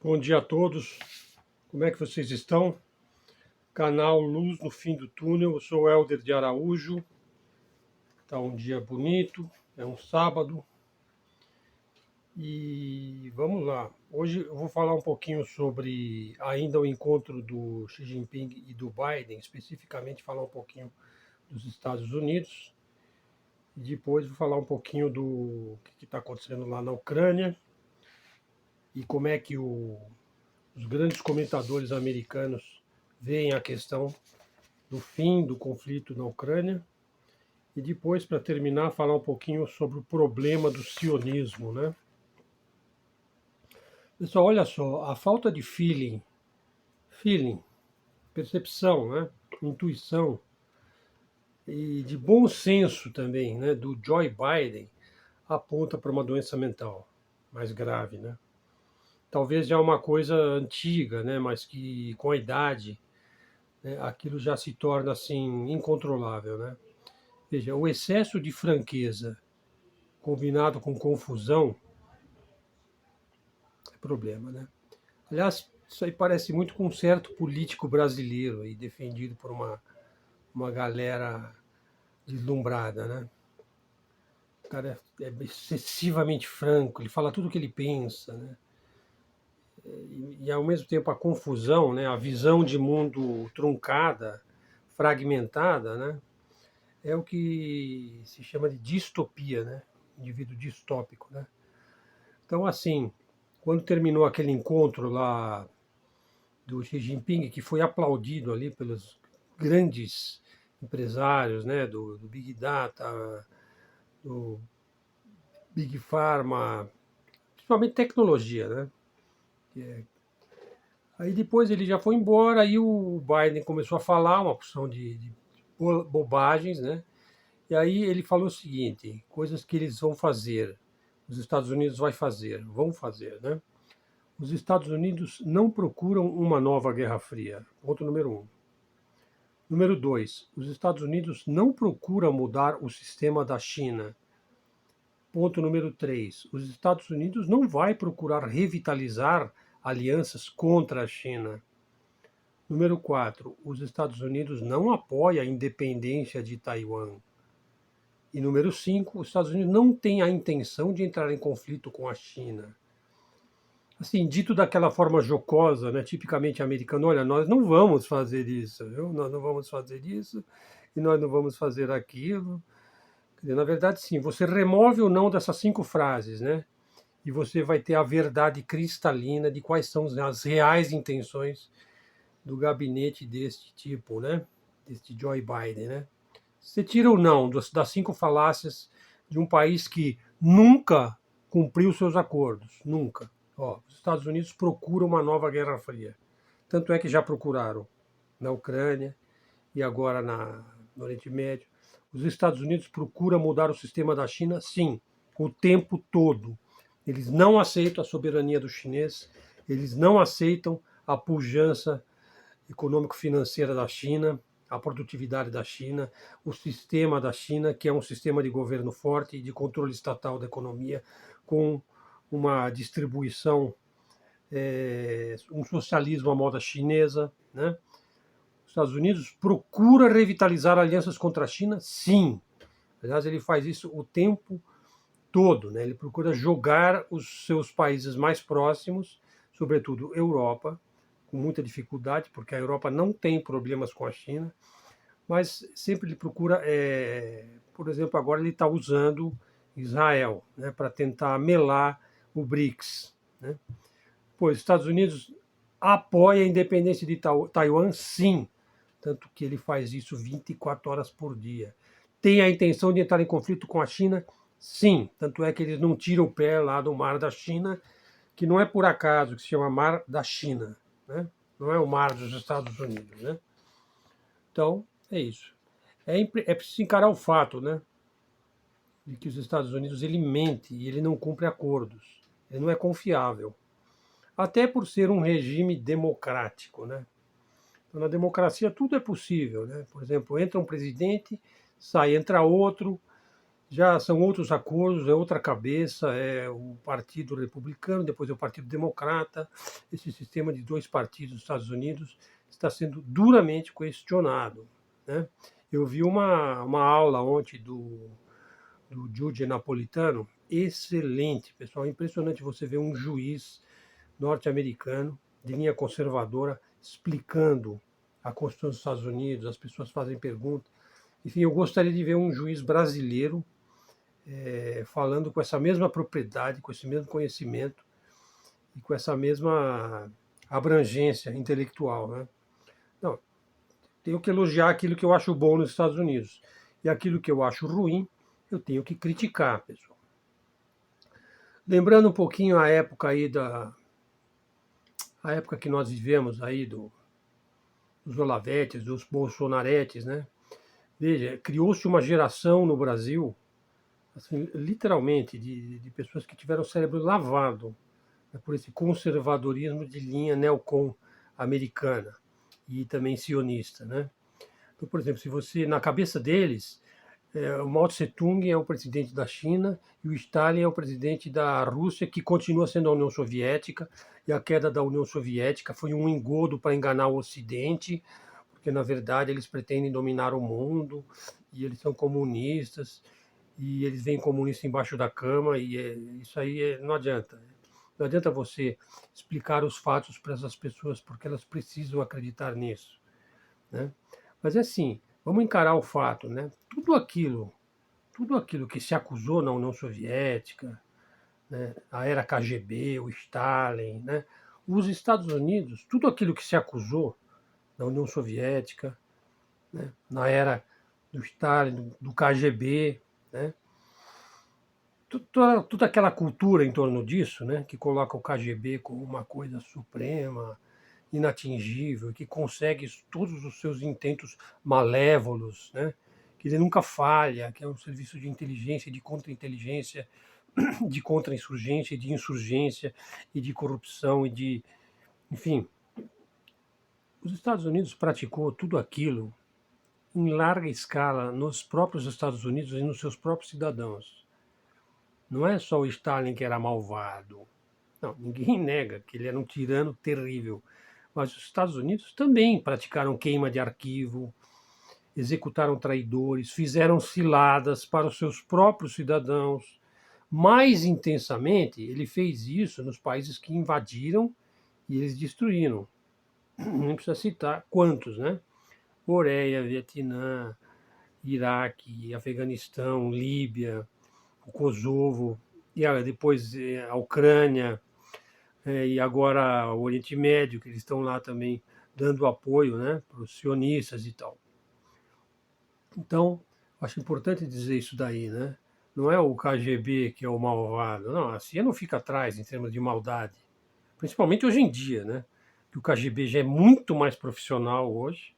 Bom dia a todos. Como é que vocês estão? Canal Luz no Fim do Túnel. Eu sou Helder de Araújo. Tá um dia bonito, é um sábado. E vamos lá. Hoje eu vou falar um pouquinho sobre ainda o encontro do Xi Jinping e do Biden, especificamente falar um pouquinho dos Estados Unidos. E depois vou falar um pouquinho do que está acontecendo lá na Ucrânia e como é que os grandes comentadores americanos veem a questão do fim do conflito na Ucrânia e depois, para terminar, falar um pouquinho sobre o problema do sionismo, né? Pessoal, olha só, a falta de feeling, percepção, né? Intuição e de bom senso também, né? Do Joe Biden aponta para uma doença mental mais grave, né? Talvez já uma coisa antiga, né? Mas que com a idade, né? Aquilo já se torna assim incontrolável, né? Veja, o excesso de franqueza combinado com confusão é problema, né? Aliás, isso aí parece muito com um certo político brasileiro aí, defendido por uma galera deslumbrada, né? O cara é excessivamente franco, ele fala tudo o que ele pensa, né? E ao mesmo tempo a confusão, né? A visão de mundo truncada, fragmentada, né? É o que se chama de distopia, né? Indivíduo distópico, né? Então, assim, quando terminou aquele encontro lá do Xi Jinping, que foi aplaudido ali pelos grandes empresários, né, do Big Data, do Big Pharma, principalmente tecnologia, né? Aí depois ele já foi embora, aí o Biden começou a falar uma porção de bobagens, né? E aí ele falou o seguinte, coisas que eles vão fazer, os Estados Unidos vão fazer, né? Os Estados Unidos não procuram uma nova Guerra Fria. Ponto número um. Número 2. Os Estados Unidos não procuram mudar o sistema da China. Ponto número 3. Os Estados Unidos não vai procurar revitalizar alianças contra a China. Número 4. Os Estados Unidos não apoiam a independência de Taiwan. E número 5. Os Estados Unidos não têm a intenção de entrar em conflito com a China. Assim, dito daquela forma jocosa, né, tipicamente americana, olha, nós não vamos fazer isso, viu? Nós não vamos fazer isso e nós não vamos fazer aquilo. Quer dizer, na verdade, sim, você remove ou não dessas 5 frases, né? E você vai ter a verdade cristalina de quais são as reais intenções do gabinete deste tipo, né? Deste Joe Biden, né? Você tira ou não das 5 falácias de um país que nunca cumpriu seus acordos, nunca. Ó, os Estados Unidos procuram uma nova Guerra Fria. Tanto é que já procuraram na Ucrânia e agora no Oriente Médio. Os Estados Unidos procuram mudar o sistema da China, sim, o tempo todo. Eles não aceitam a soberania do chinês, eles não aceitam a pujança econômico-financeira da China, a produtividade da China, o sistema da China, que é um sistema de governo forte e de controle estatal da economia, com uma distribuição, um socialismo à moda chinesa, né? Os Estados Unidos procura revitalizar alianças contra a China? Sim. Aliás, ele faz isso o tempo todo, né? Ele procura jogar os seus países mais próximos, sobretudo Europa, com muita dificuldade, porque a Europa não tem problemas com a China, mas sempre ele procura, por exemplo, agora ele está usando Israel, né, para tentar melar o BRICS, né? Pois os Estados Unidos apoia a independência de Taiwan, sim, tanto que ele faz isso 24 horas por dia. Tem a intenção de entrar em conflito com a China? Sim, tanto é que eles não tiram o pé lá do Mar da China, que não é por acaso que se chama Mar da China, né? Não é o Mar dos Estados Unidos, né? Então, é isso. É preciso encarar o fato, né, de que os Estados Unidos ele mente e ele não cumpre acordos. Ele não é confiável. Até por ser um regime democrático, né? Então, na democracia tudo é possível, né? Por exemplo, entra um presidente, entra outro, Já são outros acordos, é outra cabeça, é o Partido Republicano, depois é o Partido Democrata. Esse sistema de dois partidos nos Estados Unidos está sendo duramente questionado, né? Eu vi uma aula ontem do Giorgio Napolitano, excelente, pessoal. É impressionante você ver um juiz norte-americano de linha conservadora explicando a Constituição dos Estados Unidos, as pessoas fazem perguntas. Enfim, eu gostaria de ver um juiz brasileiro falando com essa mesma propriedade, com esse mesmo conhecimento e com essa mesma abrangência intelectual, né? Não, tenho que elogiar aquilo que eu acho bom nos Estados Unidos e aquilo que eu acho ruim, eu tenho que criticar, pessoal. Lembrando um pouquinho a época aí a época que nós vivemos aí dos Olavetes, dos Bolsonaretes, né? Veja, criou-se uma geração no Brasil, assim, literalmente, de pessoas que tiveram o cérebro lavado, né, por esse conservadorismo de linha neocon americana e também sionista, né? Então, por exemplo, se você na cabeça deles, o Mao Tse Tung é o presidente da China e o Stalin é o presidente da Rússia, que continua sendo a União Soviética, e a queda da União Soviética foi um engodo para enganar o Ocidente, porque na verdade eles pretendem dominar o mundo e eles são comunistas e eles veem comunista embaixo da cama e isso aí não adianta. Não adianta você explicar os fatos para essas pessoas porque elas precisam acreditar nisso, né? Mas é assim, vamos encarar o fato, né? Tudo aquilo que se acusou na União Soviética, né? A era KGB, o Stalin, né? Os Estados Unidos, tudo aquilo que se acusou na União Soviética, né? Na era do Stalin, do KGB, né? Toda aquela cultura em torno disso, né? Que coloca o KGB como uma coisa suprema, inatingível, que consegue todos os seus intentos malévolos, né? Que ele nunca falha, que é um serviço de inteligência, de contra-inteligência, de contra-insurgência, de insurgência e de corrupção e de, enfim, os Estados Unidos praticou tudo aquilo em larga escala nos próprios Estados Unidos e nos seus próprios cidadãos. Não é só o Stalin que era malvado. Não, ninguém nega que ele era um tirano terrível. Mas os Estados Unidos também praticaram queima de arquivo, executaram traidores, fizeram ciladas para os seus próprios cidadãos. Mais intensamente, ele fez isso nos países que invadiram e eles destruíram. Não precisa citar quantos, né? Coreia, Vietnã, Iraque, Afeganistão, Líbia, o Kosovo, e depois a Ucrânia, e agora o Oriente Médio, que eles estão lá também dando apoio, né, para os sionistas e tal. Então, acho importante dizer isso daí, né? Não é o KGB que é o malvado, não, a CIA não fica atrás em termos de maldade, principalmente hoje em dia, né? Que o KGB já é muito mais profissional hoje,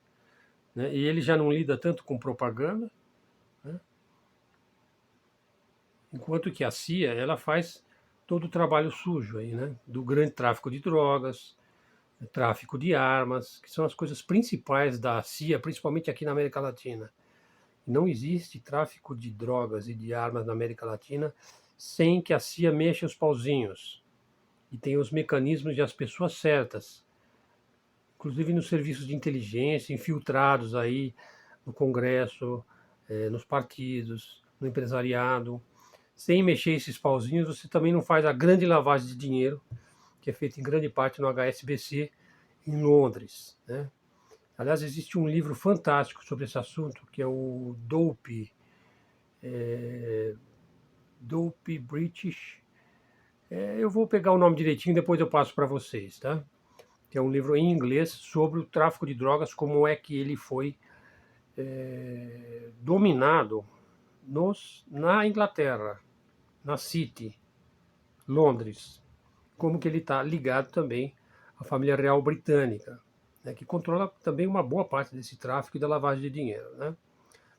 né? E ele já não lida tanto com propaganda, né? Enquanto que a CIA, ela faz todo o trabalho sujo aí, né? Do grande tráfico de drogas, tráfico de armas, que são as coisas principais da CIA, principalmente aqui na América Latina. Não existe tráfico de drogas e de armas na América Latina sem que a CIA mexa os pauzinhos e tenha os mecanismos e as pessoas certas, inclusive nos serviços de inteligência, infiltrados aí no Congresso, nos partidos, no empresariado. Sem mexer esses pauzinhos, você também não faz a grande lavagem de dinheiro, que é feita em grande parte no HSBC, em Londres, né? Aliás, existe um livro fantástico sobre esse assunto, que é o Dope British. Eu vou pegar o nome direitinho, depois eu passo para vocês, tá? Que é um livro em inglês sobre o tráfico de drogas, como é que ele foi dominado na Inglaterra, na City, Londres, como que ele está ligado também à família real britânica, né, que controla também uma boa parte desse tráfico e da lavagem de dinheiro, né,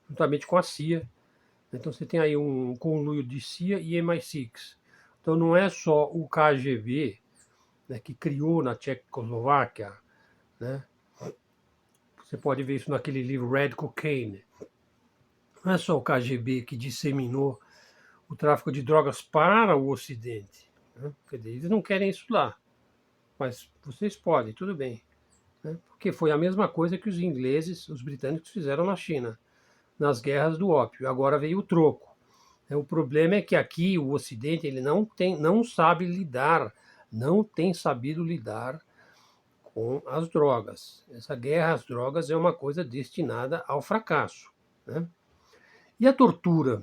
juntamente com a CIA. Então você tem aí um conluio de CIA e MI6. Então não é só o KGB, né, que criou na Tchecoslováquia, né? Você pode ver isso naquele livro Red Cocaine. Não é só o KGB que disseminou o tráfico de drogas para o Ocidente. Né? Quer dizer, eles não querem isso lá, mas vocês podem, tudo bem. Né? Porque foi a mesma coisa que os ingleses, os britânicos fizeram na China, nas guerras do ópio. Agora veio o troco. O problema é que aqui o Ocidente ele não sabe lidar, não tem sabido lidar com as drogas. Essa guerra às drogas é uma coisa destinada ao fracasso. Né? E a tortura,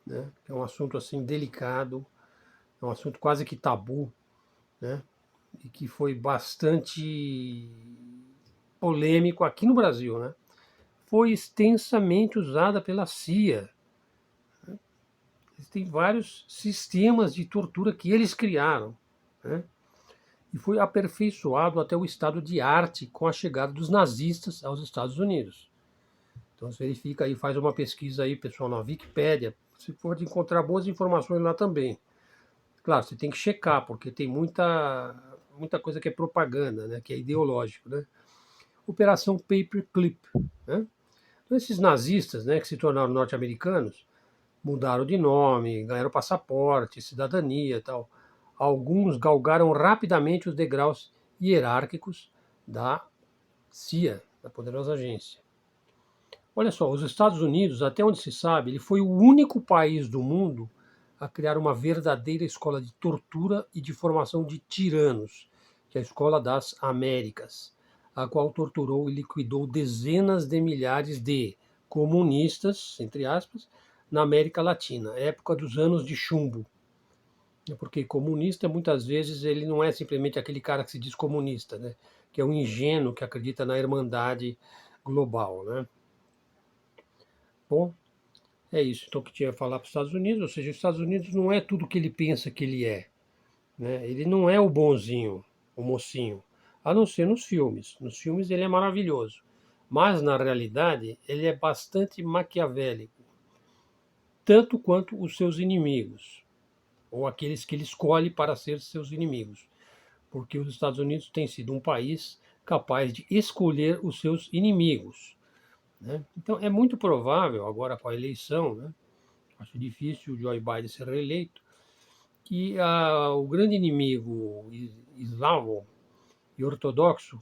né? Que é um assunto assim delicado, é um assunto quase que tabu, né? E que foi bastante polêmico aqui no Brasil, né? Foi extensamente usada pela CIA. Existem vários sistemas de tortura que eles criaram, né? E foi aperfeiçoado até o estado de arte com a chegada dos nazistas aos Estados Unidos. Então você verifica aí, faz uma pesquisa aí, pessoal, na Wikipédia, você pode encontrar boas informações lá também. Claro, você tem que checar, porque tem muita coisa que é propaganda, né, que é ideológico, né? Operação Paperclip, né? Então esses nazistas, né, que se tornaram norte-americanos, mudaram de nome, ganharam passaporte, cidadania e tal. Alguns galgaram rapidamente os degraus hierárquicos da CIA, da poderosa agência. Olha só, os Estados Unidos, até onde se sabe, ele foi o único país do mundo a criar uma verdadeira escola de tortura e de formação de tiranos, que é a Escola das Américas, a qual torturou e liquidou dezenas de milhares de comunistas, entre aspas, na América Latina, época dos anos de chumbo. Porque comunista, muitas vezes, ele não é simplesmente aquele cara que se diz comunista, né? Que é um ingênuo que acredita na irmandade global, né? Bom, é isso. Então, o que tinha a falar para os Estados Unidos, ou seja, os Estados Unidos não é tudo que ele pensa que ele é. Né? Ele não é o bonzinho, o mocinho, a não ser nos filmes. Nos filmes ele é maravilhoso. Mas, na realidade, ele é bastante maquiavélico, tanto quanto os seus inimigos, ou aqueles que ele escolhe para ser seus inimigos. Porque os Estados Unidos têm sido um país capaz de escolher os seus inimigos. Né? Então, é muito provável, agora com a eleição, né? Acho difícil o Joe Biden ser reeleito, que o grande inimigo eslavo e ortodoxo,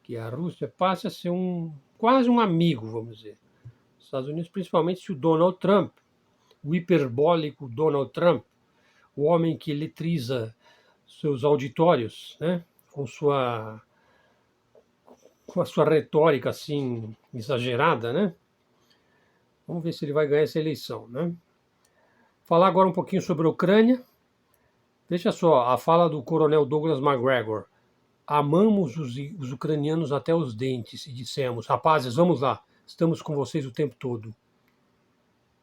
que é a Rússia, passe a ser quase um amigo, vamos dizer. Os Estados Unidos, principalmente se o Donald Trump, o hiperbólico Donald Trump, o homem que eletriza seus auditórios, né, com a sua retórica assim exagerada, né? Vamos ver se ele vai ganhar essa eleição, né? Falar agora um pouquinho sobre a Ucrânia. Veja só, a fala do coronel Douglas McGregor. Amamos os ucranianos até os dentes e dissemos, rapazes, vamos lá, estamos com vocês o tempo todo.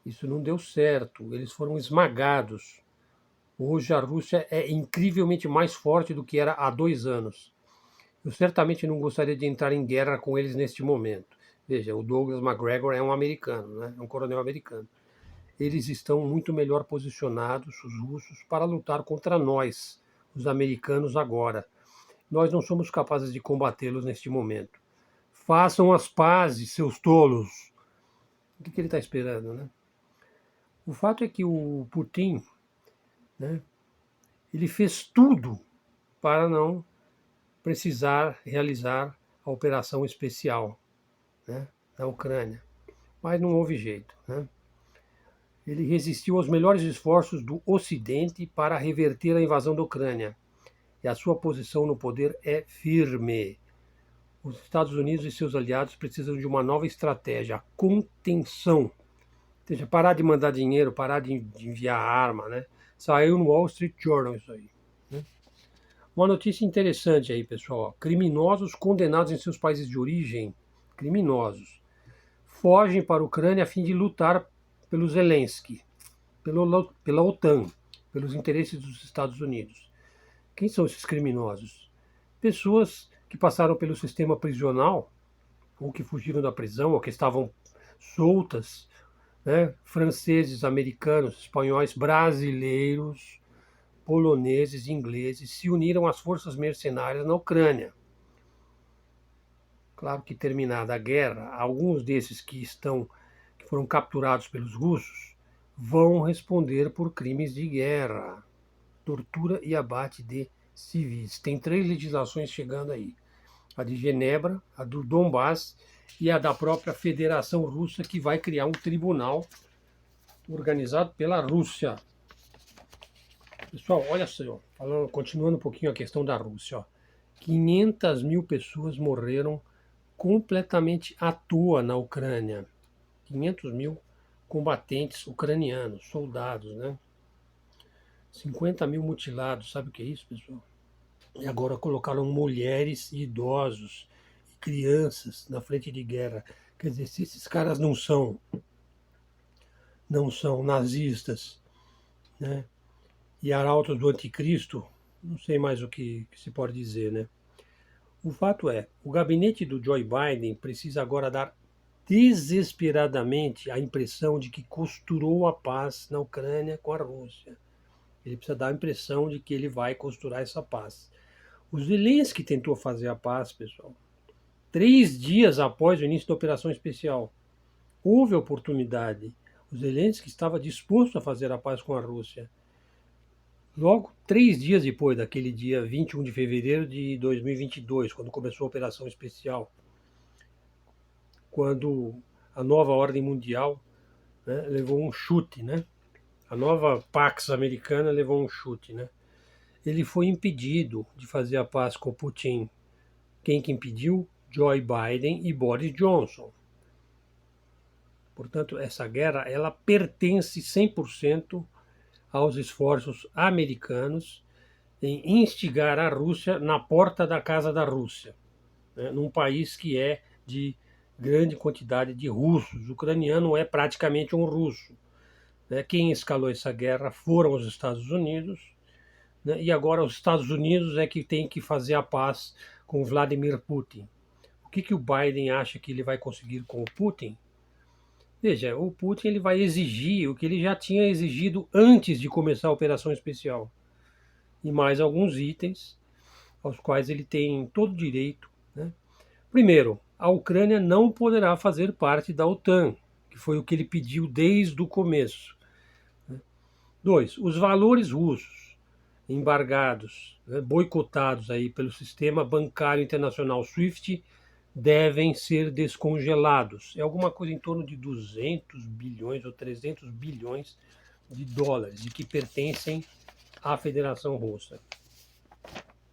Isso não deu certo, eles foram esmagados. Hoje a Rússia é incrivelmente mais forte do que era há 2 anos. Eu certamente não gostaria de entrar em guerra com eles neste momento. Veja, o Douglas McGregor é um americano, né? É um coronel americano. Eles estão muito melhor posicionados, os russos, para lutar contra nós, os americanos, agora. Nós não somos capazes de combatê-los neste momento. Façam as pazes, seus tolos. O que ele está esperando, né? O fato é que o Putin, né, ele fez tudo para não precisar realizar a operação especial, né, na Ucrânia. Mas não houve jeito, né? Ele resistiu aos melhores esforços do Ocidente para reverter a invasão da Ucrânia. E a sua posição no poder é firme. Os Estados Unidos e seus aliados precisam de uma nova estratégia, a contenção. Ou seja, parar de mandar dinheiro, parar de enviar arma, né? Saiu no Wall Street Journal isso aí. Né? Uma notícia interessante aí, pessoal. Criminosos condenados em seus países de origem, criminosos, fogem para a Ucrânia a fim de lutar pelo Zelensky, pela OTAN, pelos interesses dos Estados Unidos. Quem são esses criminosos? Pessoas que passaram pelo sistema prisional, ou que fugiram da prisão, ou que estavam soltas, né? Franceses, americanos, espanhóis, brasileiros, poloneses, ingleses, se uniram às forças mercenárias na Ucrânia. Claro que terminada a guerra, alguns desses que foram capturados pelos russos vão responder por crimes de guerra, tortura e abate de civis. Tem 3 legislações chegando aí: a de Genebra, a do Donbass e a da própria Federação Russa, que vai criar um tribunal organizado pela Rússia. Pessoal, olha só, continuando um pouquinho a questão da Rússia, ó. 500 mil pessoas morreram completamente à toa na Ucrânia. 500 mil combatentes ucranianos, soldados, né? 50 mil mutilados, sabe o que é isso, pessoal? E agora colocaram mulheres e idosos e crianças na frente de guerra. Quer dizer, se esses caras não são nazistas, né? E arautos do anticristo, não sei mais o que se pode dizer, né? O fato é, o gabinete do Joe Biden precisa agora dar desesperadamente a impressão de que costurou a paz na Ucrânia com a Rússia. Ele precisa dar a impressão de que ele vai costurar essa paz. O Zelensky tentou fazer a paz, pessoal, 3 dias após o início da operação especial. Houve oportunidade. O Zelensky estava disposto a fazer a paz com a Rússia. Logo, 3 dias depois daquele dia 21 de fevereiro de 2022, quando começou a operação especial, quando a nova ordem mundial, né, levou um chute, né? A nova Pax americana levou um chute, né? Ele foi impedido de fazer a paz com Putin. Quem que impediu? Joe Biden e Boris Johnson. Portanto, essa guerra ela pertence 100% aos esforços americanos em instigar a Rússia na porta da casa da Rússia, né, num país que é de grande quantidade de russos. O ucraniano é praticamente um russo. Né? Quem escalou essa guerra foram os Estados Unidos, né? E agora os Estados Unidos é que tem que fazer a paz com Vladimir Putin. O que o Biden acha que ele vai conseguir com o Putin? Veja, o Putin ele vai exigir o que ele já tinha exigido antes de começar a operação especial. E mais alguns itens aos quais ele tem todo direito. Né? Primeiro, a Ucrânia não poderá fazer parte da OTAN, que foi o que ele pediu desde o começo. 2. Os valores russos embargados, né, boicotados aí pelo sistema bancário internacional SWIFT devem ser descongelados. É alguma coisa em torno de 200 bilhões ou 300 bilhões de dólares e que pertencem à Federação Russa.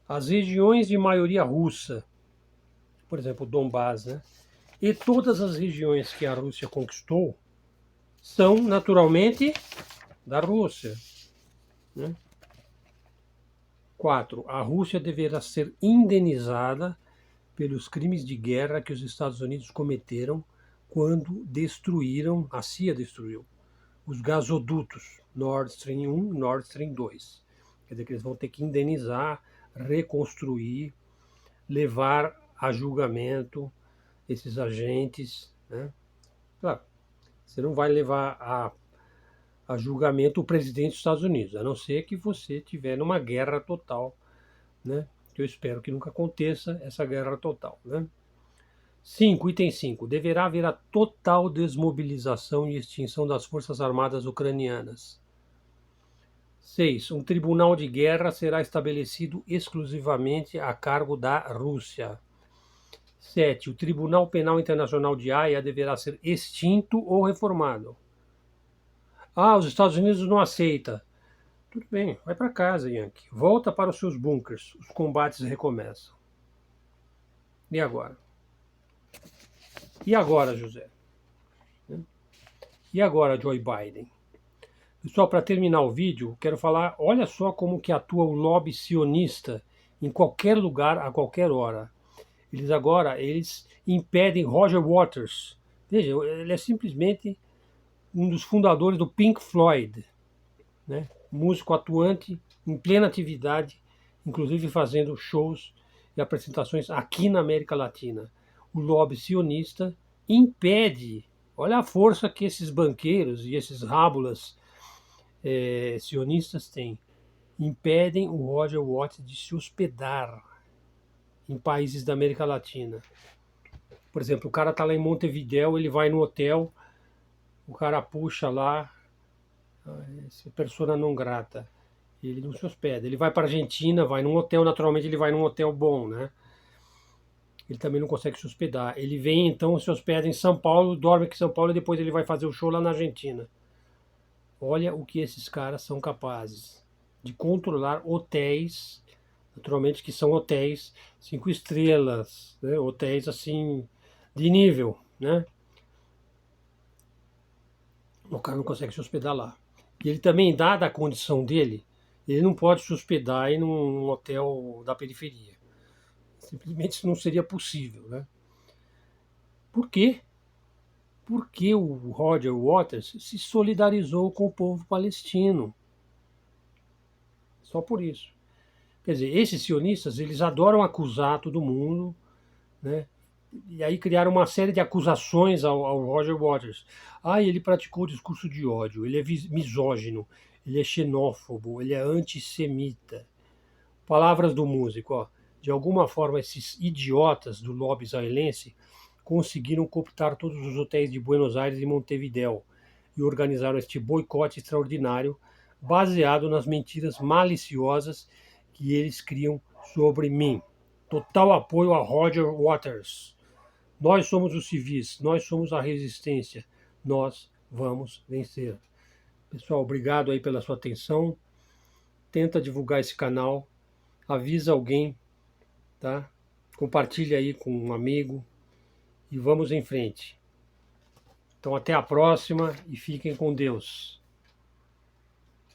As regiões de maioria russa, por exemplo, Donbass, né, e todas as regiões que a Rússia conquistou são naturalmente da Rússia. Né? 4. A Rússia deverá ser indenizada pelos crimes de guerra que os Estados Unidos cometeram quando destruíram, a CIA destruiu, os gasodutos Nord Stream 1 e Nord Stream 2. Quer dizer que eles vão ter que indenizar, reconstruir, levar a julgamento esses agentes. Né? Claro, você não vai levar a julgamento o presidente dos Estados Unidos, a não ser que você estiver numa guerra total, né? Que eu espero que nunca aconteça essa guerra total. Né? 5. Item 5. Deverá haver a total desmobilização e extinção das Forças Armadas ucranianas. 6. Um tribunal de guerra será estabelecido exclusivamente a cargo da Rússia. 7. O Tribunal Penal Internacional de Haia deverá ser extinto ou reformado. Os Estados Unidos não aceita. Tudo bem, vai para casa, Yankee. Volta para os seus bunkers. Os combates recomeçam. E agora? E agora, José? E agora, Joe Biden? Pessoal, para terminar o vídeo, quero falar, olha só como que atua o lobby sionista em qualquer lugar, a qualquer hora. Eles impedem Roger Waters. Veja, ele é simplesmente um dos fundadores do Pink Floyd, né? Músico atuante, em plena atividade, inclusive fazendo shows e apresentações aqui na América Latina. O lobby sionista impede, olha a força que esses banqueiros e esses rábulas sionistas têm, impedem o Roger Waters de se hospedar em países da América Latina. Por exemplo, o cara está lá em Montevidéu, ele vai no hotel, o cara puxa lá esse persona non grata. Ele não se hospeda. Ele vai para a Argentina, vai num hotel, naturalmente ele vai num hotel bom, né? Ele também não consegue se hospedar. Ele vem, então, se hospeda em São Paulo, dorme aqui em São Paulo e depois ele vai fazer o show lá na Argentina. Olha o que esses caras são capazes de controlar hotéis, naturalmente que são hotéis 5 estrelas, né? Hotéis assim de nível, né? O cara não consegue se hospedar lá. E ele também, dada a condição dele, ele não pode se hospedar aí num hotel da periferia. Simplesmente isso não seria possível, né? Por quê? Porque o Roger Waters se solidarizou com o povo palestino. Só por isso. Quer dizer, esses sionistas, eles adoram acusar todo mundo, né? E aí criaram uma série de acusações ao Roger Waters. Ah, ele praticou discurso de ódio, ele é misógino, ele é xenófobo, ele é antissemita. Palavras do músico, ó. De alguma forma, esses idiotas do lobby israelense conseguiram cooptar todos os hotéis de Buenos Aires e Montevidéu e organizaram este boicote extraordinário baseado nas mentiras maliciosas que eles criam sobre mim. Total apoio a Roger Waters. Nós somos os civis, nós somos a resistência, nós vamos vencer. Pessoal, obrigado aí pela sua atenção. Tenta divulgar esse canal, avisa alguém, tá? Compartilha aí com um amigo e vamos em frente. Então até a próxima e fiquem com Deus.